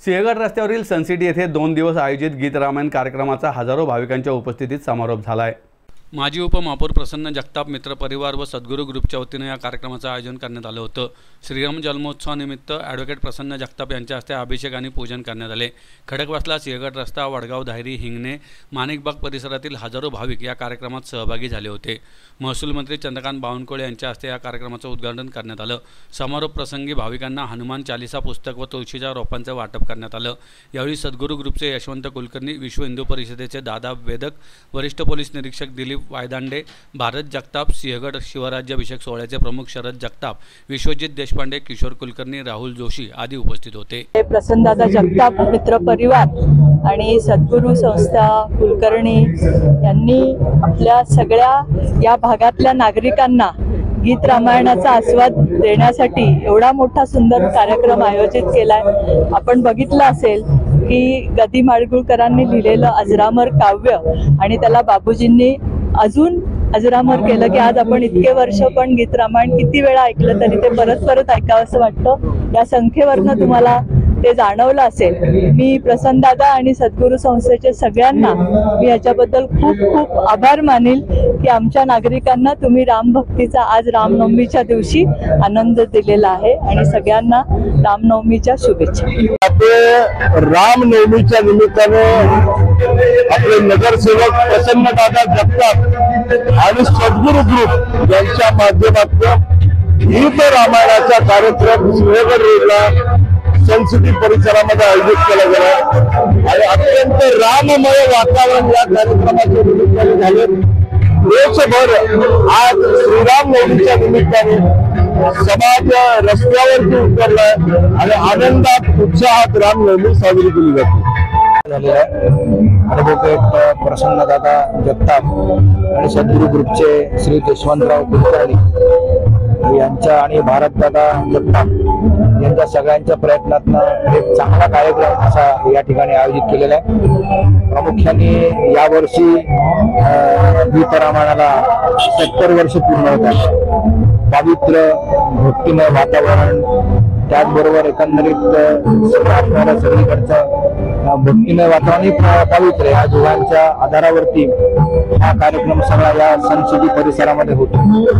सिंहगड रस्त्यावरील सनसिटी येथे 2 दिवस आयोजित गीत रामायण कार्यक्रमाचा हजारो भाविकांच्या उपस्थितीत समारोप झाला आहे। माजी उपमहापौर प्रसन्न जगताप मित्र परिवार व सद्गुरू ग्रुपच्या वतीने या कार्यक्रमाचे आयोजन करण्यात आले होते। श्रीराम जन्मोत्सवानिमित्त ॲडव्होकेट प्रसन्न जगताप यांच्या हस्ते अभिषेक आणि पूजन करण्यात आले। खडकवासला, सिंहगड रस्ता, वडगाव, धायरी, हिंगणे, माणिकबाग परिसरातील हजारो भाविक या कार्यक्रमात सहभागी झाले होते। महसूल मंत्री चंद्रकांत बावनकुळे यांच्या हस्ते या कार्यक्रमाचे उद्घाटन करण्यात आले। समारोप प्रसंगी भाविकांना हनुमान चालीसा पुस्तक व तुळशीच्या रोपांचे वाटप करण्यात आले। यावेळी सद्गुरू ग्रुपचे यशवंत कुलकर्णी, विश्व हिंदू परिषदेचे दादा वेदक, वरिष्ठ पोलीस निरीक्षक दिलीप वायदांडे, भारत जगताप, सिंहगड शिवराज्याभिषेक सोहळ्याचे प्रमुख शरद जगताप, विश्वजित देशपांडे, किशोर कुलकर्णी, राहुल जोशी आदी उपस्थित होते। प्रसन्नदादा जगताप मित्र परिवार आणि सद्गुरू संस्था कुलकर्णी यांनी आपल्या सगळ्या या भागातल्या नागरिकांना गीत रामायणाचा आस्वाद देण्यासाठी एवढा मोठा सुंदर कार्यक्रम आयोजित केलाय। आपण बघितलं असेल की गदी माडगुळकरांनी लिहिलेलं अजरामर काव्य आणि त्याला बाबूजींनी अजून अजरामर केलं की आज आपण इतके वर्ष पण गीत रामायण किती वेळा ऐकलं तरी ते परत परत ऐकावं असं वाटतं। या संख्येवरनं तुम्हाला ते जाणवलं असेल। मी प्रसन्नदादा आणि सद्गुरू संस्थेचे सगळ्यांना मी याच्याबद्दल खूप खूप आभार मानेल की आमच्या नागरिकांना तुम्ही रामभक्तीचा आज रामनवमीच्या दिवशी आनंद दिलेला आहे आणि सगळ्यांना रामनवमीच्या शुभेच्छा। रामनवमीच्या निमित्ताने आपले नगरसेवक प्रसन्नदादा जगताप आणि सद्गुरू ग्रुप यांच्या माध्यमातून गीत रामायणाचा कार्यक्रम सिंहगड रोडला सनसिटी परिसरामध्ये आयोजित केला गेला आणि अत्यंत राममय वातावरण या कार्यक्रमाच्या निमित्ताने झाले। देशभर आज श्रीराम नवमीच्या निमित्ताने समाज रस्त्यावरती उतरलाय आणि आनंदात उत्साहात रामनवमी साजरी केली जाते। ॲडव्होकेट प्रसन्नदादा जगताप आणि सद्गुरू ग्रुपचे श्री यशवंतराव कुलकर्णी यांच्या आणि भारतदादा जगताप यांच्या सगळ्यांच्या प्रयत्नातून एक चांगला कार्यक्रम असा या ठिकाणी आयोजित केलेला आहे। प्रामुख्याने यावर्षी गीत रामायणाला 70 वर्ष पूर्ण होत आहेत। पवित्र भक्तिमय वातावरण, त्याचबरोबर एकंदरीत आपल्याला सगळीकडचं भक्तिमय वातावरण पवित्र या दोघांच्या आधारावरती हा कार्यक्रम सगळा या सनसिटी परिसरामध्ये होतो।